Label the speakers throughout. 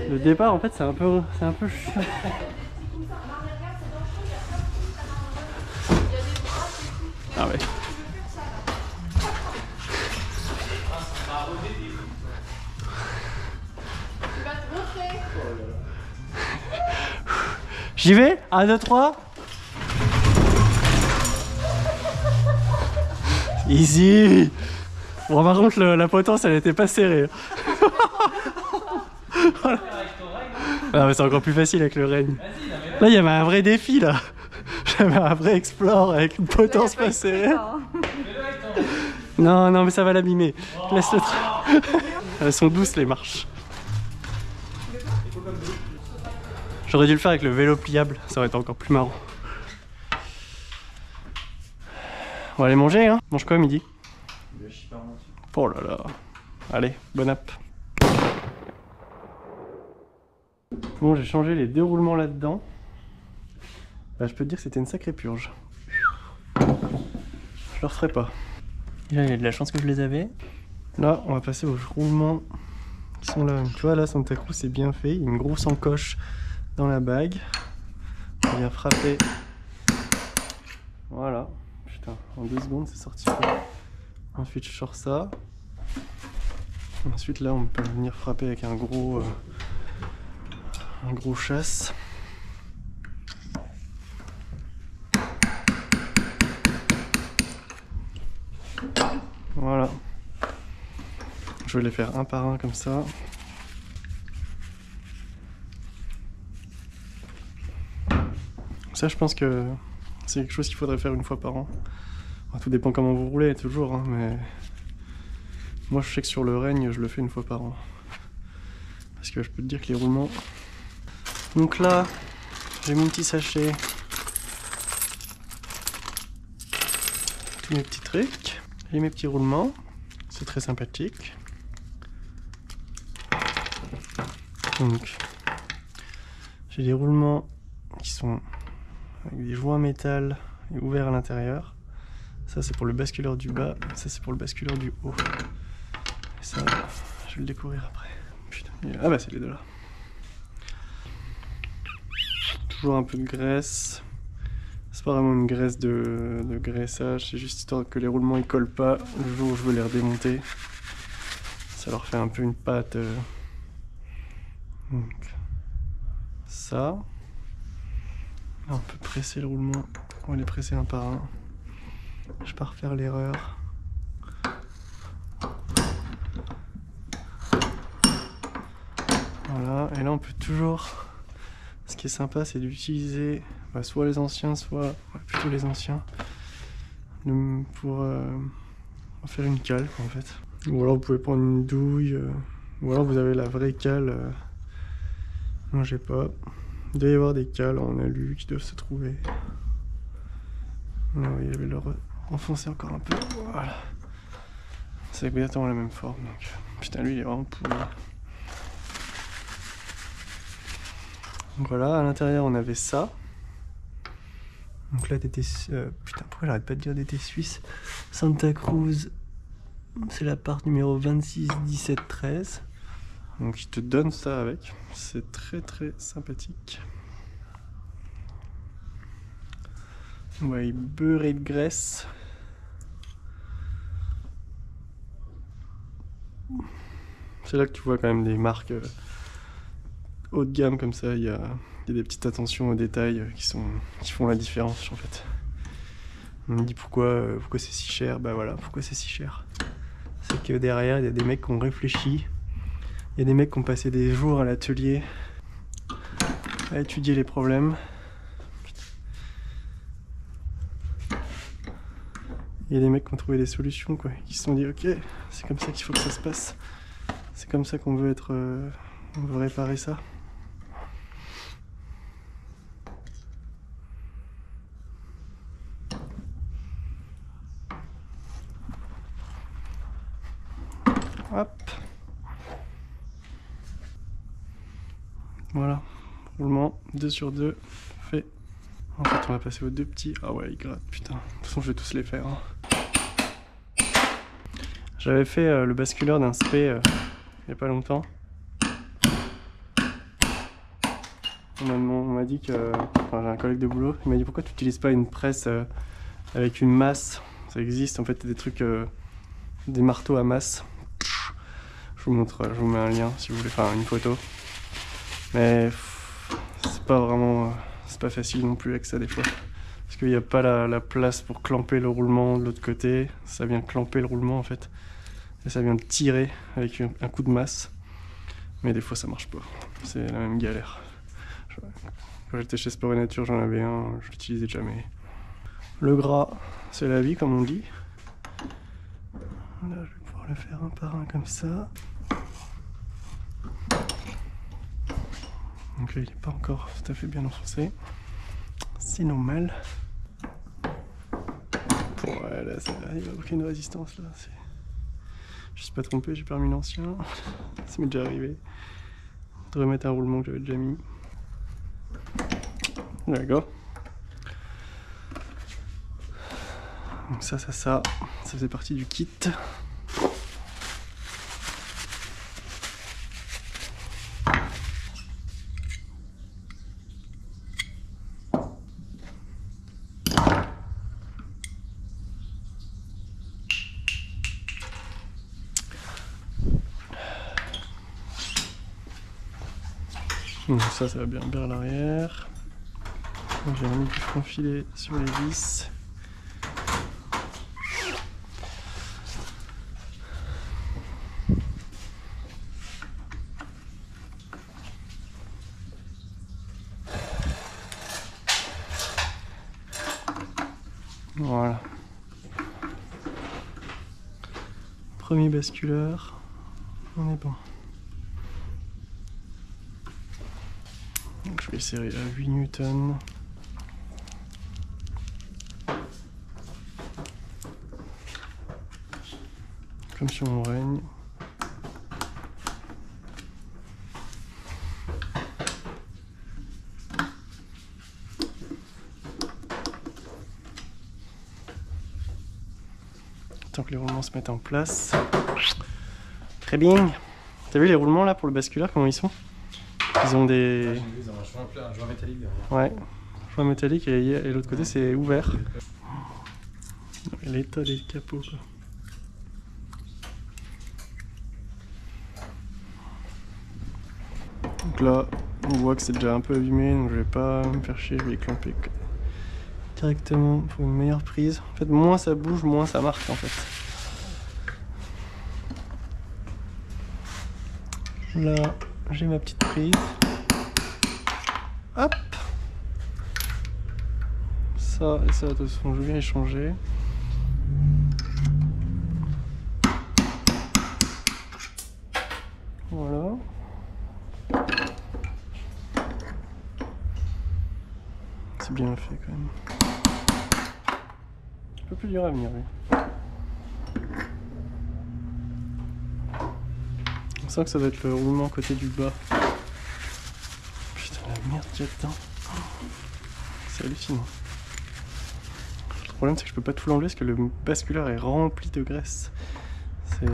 Speaker 1: Le départ en fait c'est un peu chiant. Ah ouais. J'y vais? 1, 2, 3. Easy. Bon par contre la potence elle était pas serrée. Voilà. Ah mais c'est encore plus facile avec le règne. Là il y avait un vrai défi là. J'avais un vrai explore avec une potence pas serrée. Non non mais ça va l'abîmer. Laisse-le. Elles sont douces les marches. J'aurais dû le faire avec le vélo pliable, ça aurait été encore plus marrant. On va aller manger hein. Mange quoi midi? Oh là là. Allez, bon app. Bon, j'ai changé les deux roulements là-dedans. Bah, je peux te dire que c'était une sacrée purge. Je le referai pas. Il y a de la chance que je les avais. Là, on va passer aux roulements qui sont là. Tu vois, là, Santa Cruz, c'est bien fait. Il y a une grosse encoche dans la bague. On vient frapper. Voilà. Putain, en 2 secondes, c'est sorti. Ensuite, je sors ça. Ensuite, là, on peut venir frapper avec un gros chasse. Voilà. Je vais les faire un par un comme ça. Ça, je pense que c'est quelque chose qu'il faudrait faire une fois par an. Enfin, tout dépend comment vous roulez, toujours, hein, mais moi, je sais que sur le règne, je le fais une fois par an. Parce que je peux te dire que les roulements... Donc là, j'ai mon petit sachet. Tous mes petits trucs. J'ai mes petits roulements. C'est très sympathique. Donc, j'ai des roulements qui sont avec des joints métal et ouverts à l'intérieur. Ça, c'est pour le basculeur du bas. Ça, c'est pour le basculeur du haut. Et ça, je vais le découvrir après. Putain, ah bah c'est les deux là. Toujours un peu de graisse. C'est pas vraiment une graisse de graissage, c'est juste histoire que les roulements ils collent pas le jour où je veux les redémonter. Ça leur fait un peu une pâte. Donc, ça. Là, on peut presser le roulement. On va les presser un par un. Je vais pas refaire l'erreur. Voilà, et là on peut toujours... Ce qui est sympa, c'est d'utiliser soit les anciens, soit plutôt les anciens, pour faire une cale en fait. Ou alors vous pouvez prendre une douille, ou alors vous avez la vraie cale. Moi j'ai pas. Il doit y avoir des cales en alu qui doivent se trouver. Là, il va le enfoncer encore un peu. Voilà. C'est exactement la même forme. Donc... Putain, lui il est vraiment pourri. Donc voilà, à l'intérieur on avait ça. Donc là t'étais... putain, pourquoi j'arrête pas de dire d'été suisse? Santa Cruz, c'est la part numéro 26, 17, 13. Donc il te donne ça avec. C'est très très sympathique. Ouais, il beurré de graisse. C'est là que tu vois quand même des marques haut de gamme comme ça. Il y a des petites attentions aux détails qui font la différence en fait. On me dit pourquoi c'est si cher. Bah voilà, pourquoi c'est si cher. C'est que derrière il y a des mecs qui ont réfléchi. Il y a des mecs qui ont passé des jours à l'atelier à étudier les problèmes. Il y a des mecs qui ont trouvé des solutions quoi, qui se sont dit ok, c'est comme ça qu'il faut que ça se passe. C'est comme ça qu'on veut être, on veut réparer ça. Hop. Voilà, roulement 2 sur 2 fait. En fait, on va passer aux 2 petits. Ah ouais, ils grattent, putain. De toute façon, je vais tous les faire. Hein. J'avais fait le basculeur d'un spé il y a pas longtemps. On m'a dit que... Enfin, j'ai un collègue de boulot, il m'a dit pourquoi tu n'utilises pas une presse avec une masse. Ça existe en fait des trucs, des marteaux à masse. Je vous montre, je vous mets un lien si vous voulez, enfin une photo. Mais c'est pas vraiment... c'est pas facile non plus avec ça des fois. Parce qu'il n'y a pas la place pour clamper le roulement de l'autre côté. Ça vient clamper le roulement en fait. Et ça vient le tirer avec un coup de masse. Mais des fois ça marche pas. C'est la même galère. Quand j'étais chez Sport et Nature, j'en avais un, je l'utilisais jamais. Le gras, c'est la vie comme on dit. Là, je vais pouvoir le faire un par un comme ça. Donc là, il n'est pas encore tout à fait bien enfoncé. C'est normal. Ouais, là, il n'y a aucune résistance là. Je ne suis pas trompé, j'ai permis l'ancien. Ça m'est déjà arrivé de remettre un roulement que j'avais déjà mis. D'accord. Donc ça faisait partie du kit. Donc ça va bien à l'arrière. J'ai remis du front filet sur les vis. Voilà. Premier basculeur. On est bon. Donc je vais serrer à 8 newtons. Comme sur mon règne. Tant que les roulements se mettent en place. Très bien. T'as vu les roulements là pour le basculaire, comment ils sont? Ils ont des...
Speaker 2: Ah, j'ai vu, ils ont un joint métallique derrière.
Speaker 1: Ouais, joint métallique et l'autre côté c'est ouvert. L'état des capots quoi. Donc là, on voit que c'est déjà un peu abîmé, donc je vais pas me faire chier, je vais les clamper directement pour une meilleure prise. En fait, moins ça bouge, moins ça marque en fait. Là, j'ai ma petite prise. Hop! Ça et ça, de toute façon, je viens échanger. Voilà. C'est bien fait quand même. Un peu plus dur à venir, oui. On sent que ça doit être le roulement côté du bas. Putain, la merde qu'il y a dedans. C'est hallucinant. Le problème, c'est que je peux pas tout l'enlever parce que le basculaire est rempli de graisse. C'est...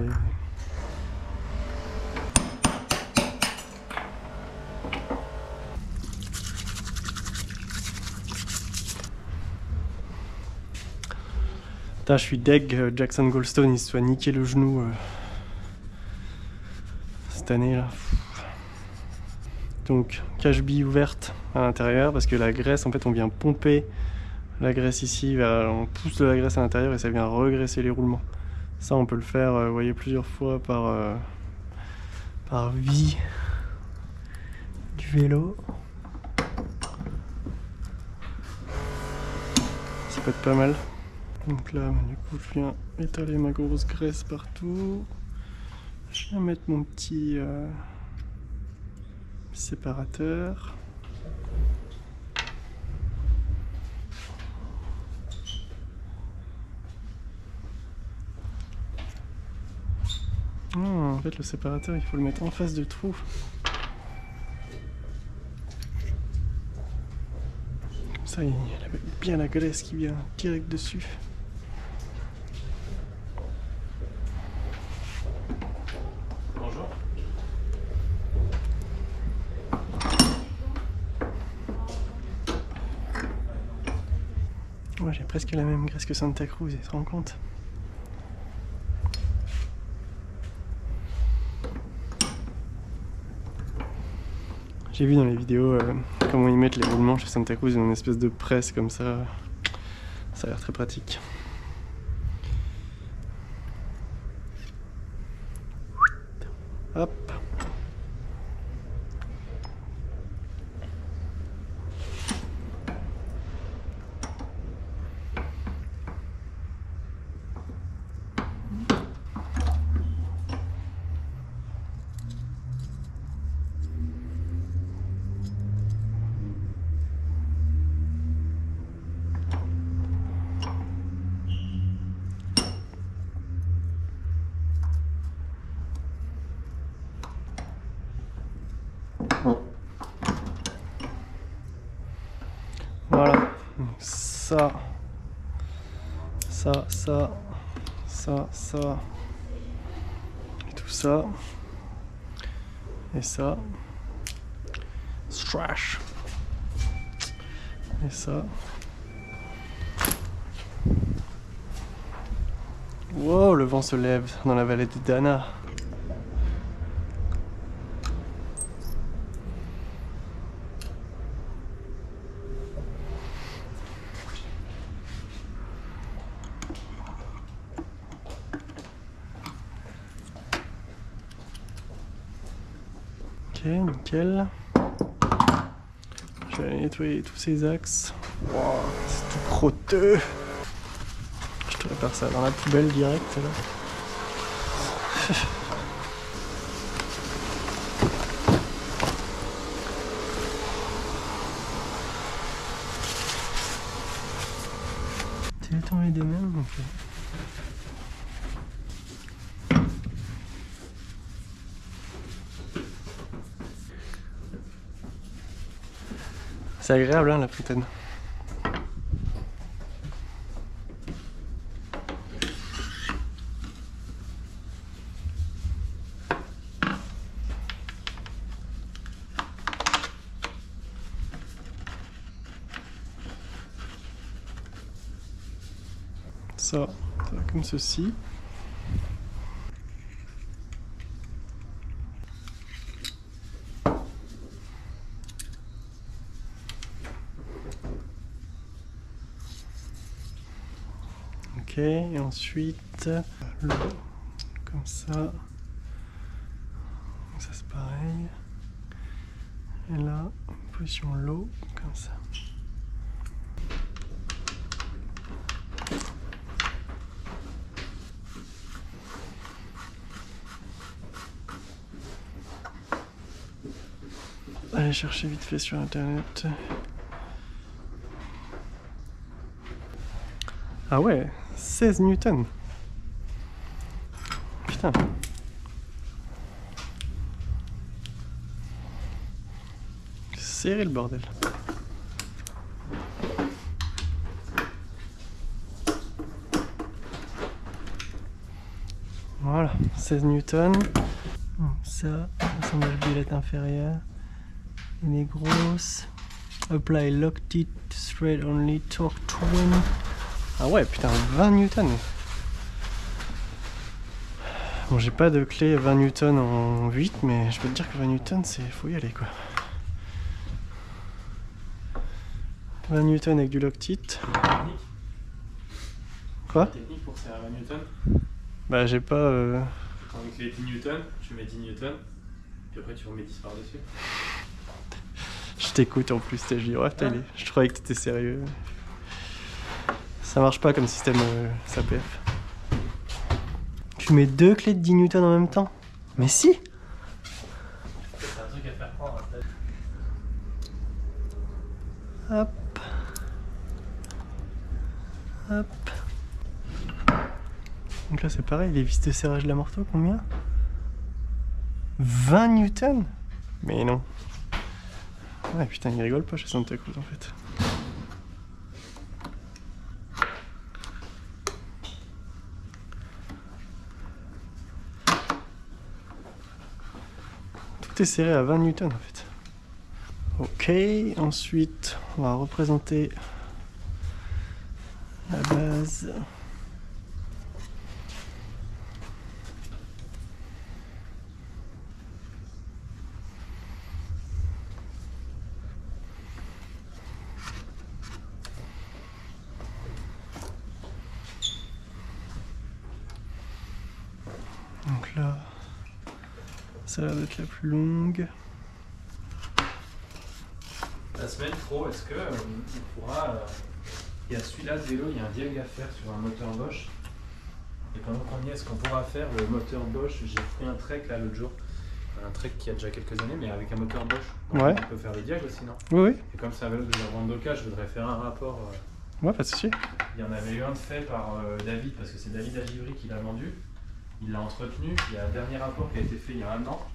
Speaker 1: Putain, je suis deg, Jackson Goldstone, il se soit niqué le genou cette année là. Donc, cache-bille ouverte à l'intérieur parce que la graisse, en fait, on vient pomper la graisse ici, on pousse de la graisse à l'intérieur et ça vient regresser les roulements. Ça, on peut le faire, vous voyez, plusieurs fois par vie du vélo. Ça peut être pas mal. Donc là, du coup, je viens étaler ma grosse graisse partout. Je viens mettre mon petit séparateur. Oh, en fait, le séparateur, il faut le mettre en face du trou. Comme ça, il y a bien la graisse qui vient direct dessus. Moi j'ai presque la même graisse que Santa Cruz, tu te rends compte? J'ai vu dans les vidéos comment ils mettent les roulements chez Santa Cruz dans une espèce de presse comme ça. Ça a l'air très pratique. Hop. Voilà, donc ça, et tout ça, et ça, strash, et ça. Wow, le vent se lève dans la vallée de Dana. Ok, nickel. Je vais aller nettoyer tous ces axes. Wow, c'est tout crotteux. Je te répare ça dans la poubelle direct là. Tu veux t'enlever de même? Ok. C'est agréable hein, la fontaine. Ça va comme ceci. Ok, et ensuite l'eau, comme ça. Donc ça c'est pareil. Et là, position l'eau, comme ça. Allez chercher vite fait sur internet. Ah ouais, 16 newtons. Putain. Serré le bordel. Voilà, 16 newtons. Ça, assemblage violette inférieur. Elle est grosse. Apply locked it straight only torque twin. Ah ouais, putain, 20 newtons. Bon, j'ai pas de clé 20 newtons en 8, mais je peux te dire que 20 newtons, c'est faut y aller quoi. 20 newtons avec du locked it. Quoi?
Speaker 2: Technique pour faire 20 newtons.
Speaker 1: Bah, j'ai pas.
Speaker 2: Avec les 10 newtons, tu mets 10 newtons, puis après tu remets 10 par-dessus.
Speaker 1: Je t'écoute en plus, je dis ouais, je croyais que t'étais sérieux. Ça marche pas comme système SAPF. Tu mets deux clés de 10 newtons en même temps? Mais si!
Speaker 2: C'est un truc à faire prendre.
Speaker 1: Hop. Hop. Donc là c'est pareil, les vis de serrage de la morteau, combien? 20 newtons? Mais non. Ouais putain, il rigole pas chez Santa Cruz en fait. Tout est serré à 20 newtons en fait. Ok, ensuite on va représenter La base. Donc là, ça a l'air d'être la plus longue.
Speaker 2: La semaine pro, est-ce que on pourra... il y a celui-là de vélo, il y a un diag à faire sur un moteur Bosch. Et pendant qu'on y est, est-ce qu'on pourra faire le moteur Bosch? J'ai pris un Trek là l'autre jour. Un Trek qui a déjà quelques années, mais avec un moteur Bosch. Donc,
Speaker 1: Ouais.
Speaker 2: on peut faire le diag aussi, non?
Speaker 1: Oui, oui.
Speaker 2: Et comme c'est un vélo de Randoka, je voudrais faire un rapport.
Speaker 1: Ouais, pas de souci.
Speaker 2: Il y en avait eu un fait par David, parce que c'est David Agivry qui l'a vendu. Il l'a entretenu. Il y a un dernier rapport qui a été fait il y a 1 an.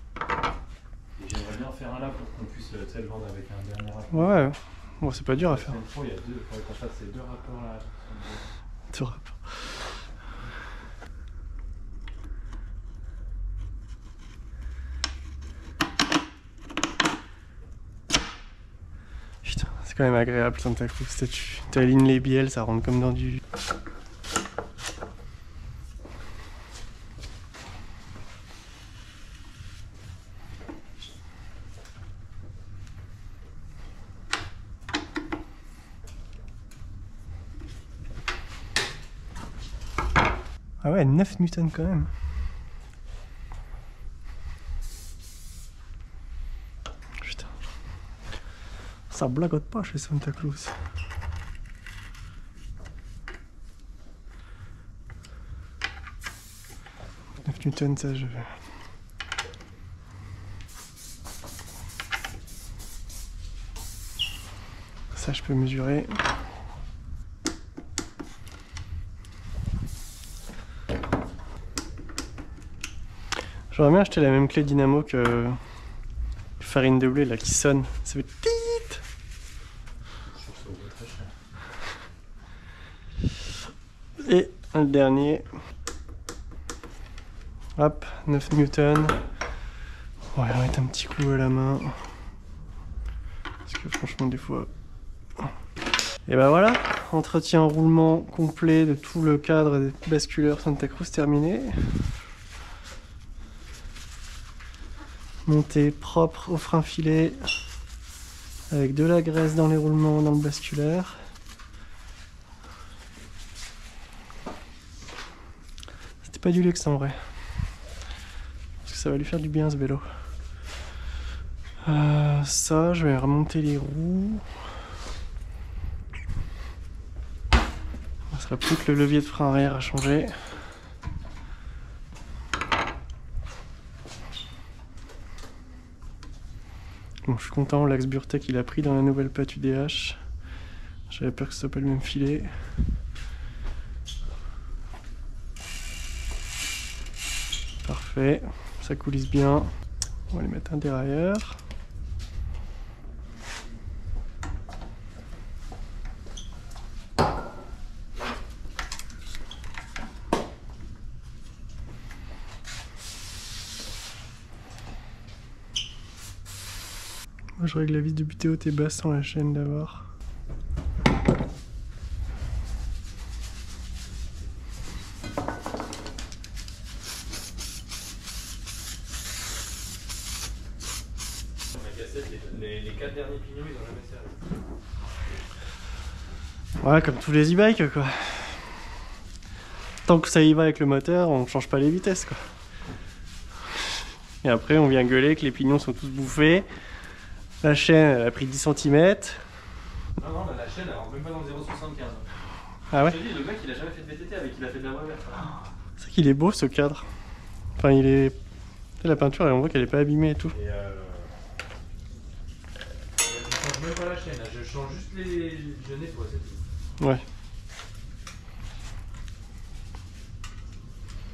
Speaker 2: Et j'aimerais bien en faire un là pour qu'on puisse le vendre avec un dernier rapport.
Speaker 1: Ouais, ouais. Bon, c'est pas dur à faire.
Speaker 2: Il y a deux, faudrait qu'on fasse ces 2 rapports là.
Speaker 1: Deux rapports. Putain, c'est quand même agréable Santa Cruz. Tu alignes les bielles, ça rentre comme dans du... Ah ouais, 9 newtons quand même. Putain. Ça blagote pas chez Santa Cruz. Newton, ça je... Ça je peux mesurer. J'aurais bien acheté la même clé dynamo que farine de blé là qui sonne. Ça fait tiit. Et le dernier. Hop, 9 newtons. Ouais, on va mettre un petit coup à la main. Parce que franchement des fois... Et ben voilà, entretien roulement complet de tout le cadre des basculeurs Santa Cruz terminé. Montée propre au frein filet avec de la graisse dans les roulements, dans le basculaire. C'était pas du luxe en vrai. Parce que ça va lui faire du bien ce vélo. Ça, je vais remonter les roues. Il ne sera plus que le levier de frein arrière à changer. Bon, je suis content, l'axe Burtec il a pris dans la nouvelle pâte UDH. J'avais peur que ce soit pas le même filet. Parfait, ça coulisse bien. On va aller mettre un dérailleur. Moi je règle la vis de butéo basse sans la chaîne d'abord.
Speaker 2: Les 4 derniers pignons ils ont jamais servi.
Speaker 1: Ouais, comme tous les e-bikes quoi. Tant que ça y va avec le moteur, on change pas les vitesses quoi. Et après on vient gueuler que les pignons sont tous bouffés. La chaîne elle a pris 10 cm.
Speaker 2: Non, non, la chaîne elle rentre même pas dans le 0,75.
Speaker 1: Ah ouais?
Speaker 2: Je te dis, le mec il a jamais fait de VTT avec, il a fait de la vraie verte.
Speaker 1: C'est vrai qu'il est beau ce cadre. Enfin il est... La peinture on voit qu'elle est pas abîmée et tout.
Speaker 2: Et je change même pas la chaîne, je change juste les... Je nettoie, c'est tout.
Speaker 1: Ouais.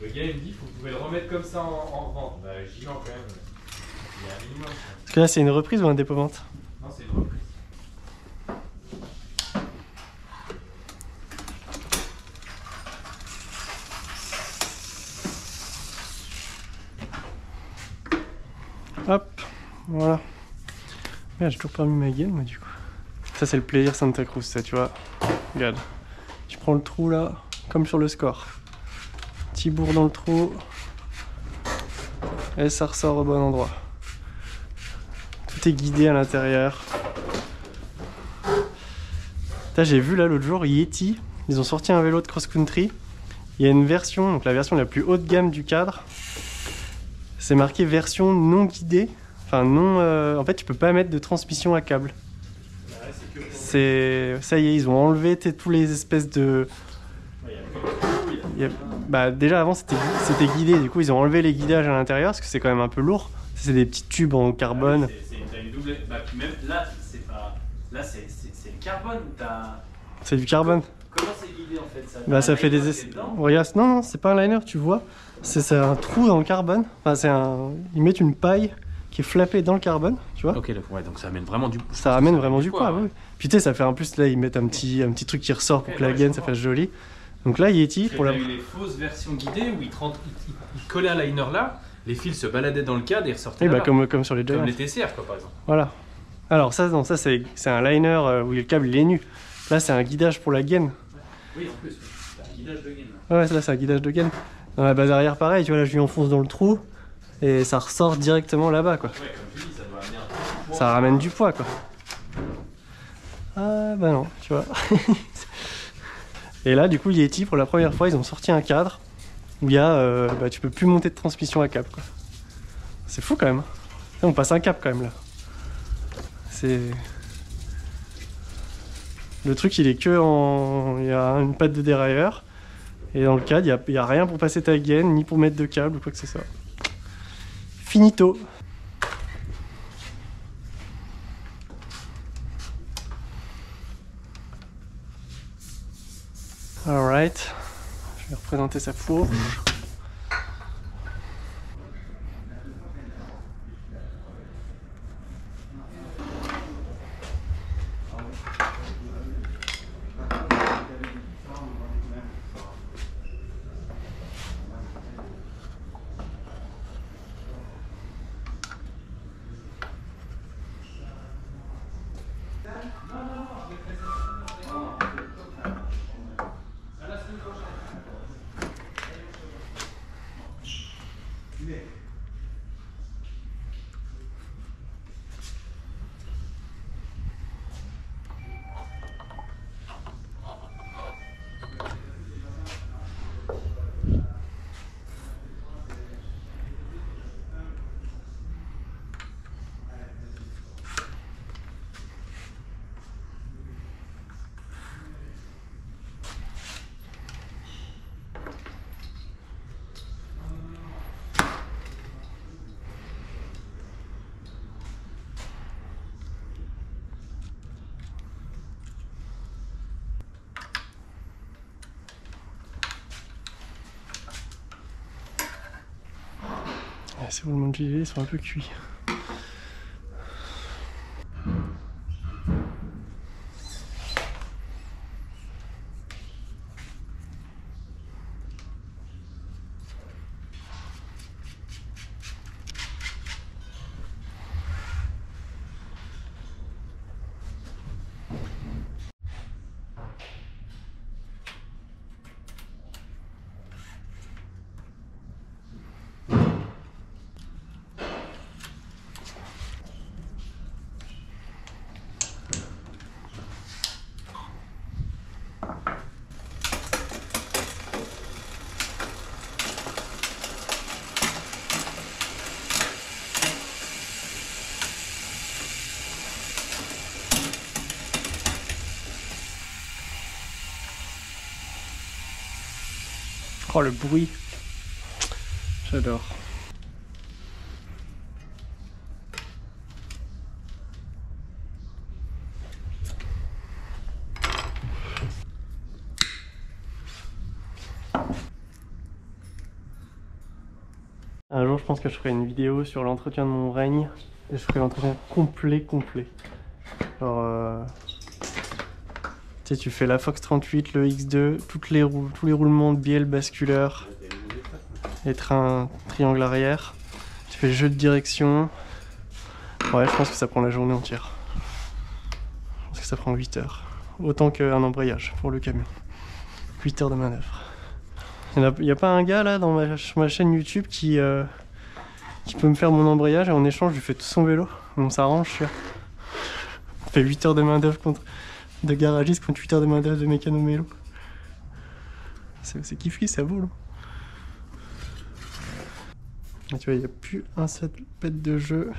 Speaker 2: Le gars il me dit vous pouvez le remettre comme ça en vente. Bah gilant quand même. Il y a un minimum.
Speaker 1: Parce que là c'est une reprise ou un dépôt-vente?
Speaker 2: Non c'est une reprise.
Speaker 1: Hop, voilà. Merde, j'ai toujours pas mis ma gaine moi du coup. Ça c'est le plaisir Santa Cruz ça tu vois. Regarde. Tu prends le trou là, comme sur le score. Petit bourre dans le trou. Et ça ressort au bon endroit. Tout est guidé à l'intérieur. J'ai vu là l'autre jour, Yeti, ils ont sorti un vélo de cross-country. Il y a une version, donc la version la plus haut de gamme du cadre. C'est marqué version non guidée. Enfin non, en fait tu peux pas mettre de transmission à câble. Ça y est, ils ont enlevé tous les espèces de... Bah déjà avant c'était guidé, du coup ils ont enlevé les guidages à l'intérieur parce que c'est quand même un peu lourd. C'est des petits tubes en carbone.
Speaker 2: C'est une double... Bah, puis même là, c'est pas... Là c'est le carbone.
Speaker 1: C'est du carbone.
Speaker 2: Comment c'est guidé en fait ça?
Speaker 1: Bah ça fait des... Regarde, non, c'est pas un liner, tu vois. C'est un trou dans le carbone. Enfin ils mettent une paille qui est flappée dans le carbone, tu vois.
Speaker 2: Ok, ouais, donc ça amène vraiment du...
Speaker 1: Ça ramène vraiment du poids, oui. Puis tu sais, ça fait en plus, là ils mettent un petit truc qui ressort pour que la gaine ça fasse joli. Donc là Yeti, pour la...
Speaker 2: Il y a eu les fausses versions guidées où ils collaient un liner là, les fils se baladaient dans le cadre et ressortaient
Speaker 1: là. Comme sur les Giants.
Speaker 2: Comme les TCR quoi par exemple.
Speaker 1: Voilà. Alors ça, non, ça c'est un liner où le câble il est nu. Là c'est un guidage pour la gaine.
Speaker 2: Oui, en plus, c'est un guidage de gaine.
Speaker 1: Ouais, là c'est un guidage de gaine. Dans la base arrière pareil, tu vois, là je lui enfonce dans le trou et ça ressort directement là-bas quoi.
Speaker 2: Ouais, comme tu dis, ça doit amener un peu de poids.
Speaker 1: Ça ramène du poids quoi. Ah bah non, tu vois. Et là du coup Yeti, pour la première fois, ils ont sorti un cadre où il y a, tu peux plus monter de transmission à câble quoi. C'est fou quand même. Là, on passe un cap quand même là. C'est... Le truc il est que en... Il y a une patte de dérailleur. Et dans le cadre, il n'y a rien pour passer ta gaine, ni pour mettre de câble ou quoi que ce soit. Finito. Alright. Je vais représenter sa fourche. C'est bon, le monde ils sont un peu cuits. Oh le bruit, j'adore. Un jour je pense que je ferai une vidéo sur l'entretien de mon règne et je ferai l'entretien complet. Alors tu sais, tu fais la Fox 38, le X2, tous les roulements de bielle basculeurs, les trains triangle arrière, tu fais le jeu de direction. Ouais, je pense que ça prend la journée entière. Je pense que ça prend 8 heures. Autant qu'un embrayage pour le camion. 8 heures de manœuvre. Il n'y a pas un gars là sur ma chaîne YouTube qui peut me faire mon embrayage et en échange je lui fais tout son vélo. On s'arrange, je suis là. On fait 8 heures de main d'œuvre de garagiste contre 8 heures de main d'œuvre de mécano mélo. C'est kiff-kiff, ça vaut là. Et tu vois, il n'y a plus un seul pet de jeu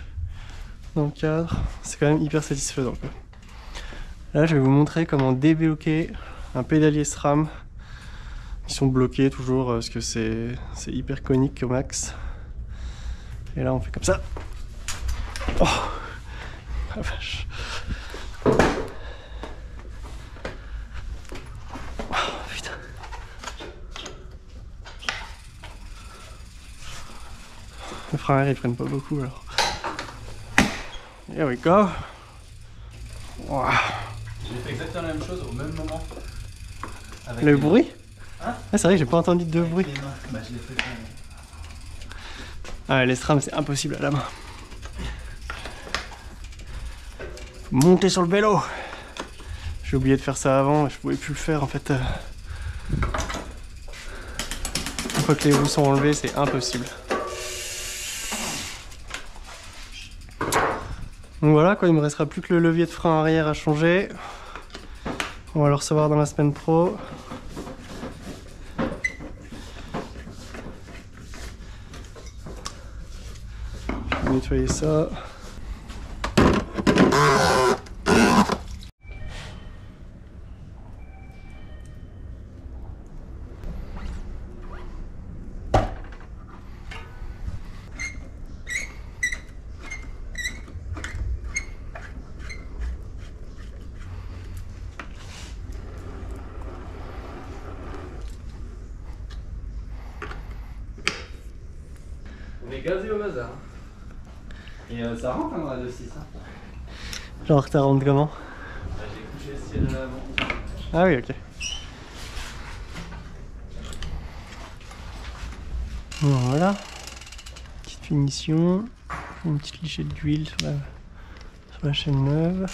Speaker 1: dans le cadre. C'est quand même hyper satisfaisant quoi. Là je vais vous montrer comment débloquer un pédalier SRAM. Ils sont bloqués toujours parce que c'est hyper conique au max. Et là on fait comme ça. Oh la vache. Oh putain. Les freins arrière ils prennent pas beaucoup alors. Here we go. Wow.
Speaker 2: J'ai fait exactement la même chose au même moment. Avec
Speaker 1: Le bruit?
Speaker 2: Hein?
Speaker 1: Ah, c'est vrai que j'ai pas entendu de bruit.
Speaker 2: Bah, je l'ai fait.
Speaker 1: Ah, les SRAM c'est impossible à la main. Faut monter sur le vélo. J'ai oublié de faire ça avant, je pouvais plus le faire en fait. Une fois que les roues sont enlevées, c'est impossible. Donc voilà quoi, il me restera plus que le levier de frein arrière à changer. On va le recevoir dans la semaine pro. Je vais nettoyer ça.
Speaker 2: On est gazé au bazar. Et ça rentre dans la 2.6. Hein.
Speaker 1: Genre ça rentre comment?
Speaker 2: Bah, j'ai couché le ciel à l'avant.
Speaker 1: Ah oui, ok. Voilà. Petite finition. Une petite lichette d'huile sur la chaîne neuve.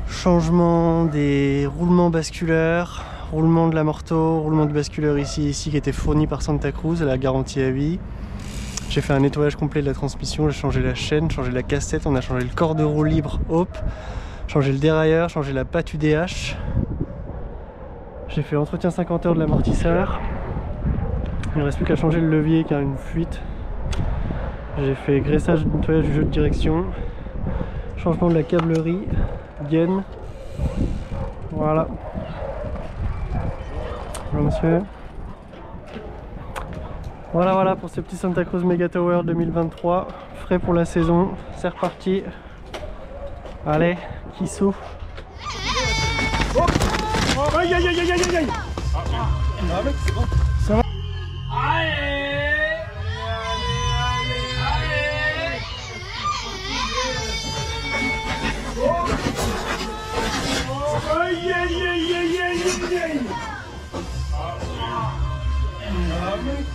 Speaker 1: Changement des roulements basculeurs, roulement de l'amorto, roulement du basculeur ici qui était fourni par Santa Cruz à la garantie à vie. J'ai fait un nettoyage complet de la transmission, j'ai changé la chaîne, changé la cassette, on a changé le corps de roue libre Hope, changé le dérailleur, changé la patte UDH. J'ai fait entretien 50 heures de l'amortisseur. Il ne reste plus qu'à changer le levier qui a une fuite. J'ai fait graissage, nettoyage du jeu de direction, changement de la câblerie, gaine. Voilà. Bonjour monsieur. Voilà pour ce petit Santa Cruz Mega Tower 2023. Frais pour la saison. C'est reparti. Allez, qui souffle.
Speaker 3: Oh, aïe aïe aïe aïe aïe aïe. Ah mec, c'est bon. Ça va. Aïe aïe aïe aïe aïe aïe aïe. Ah mec.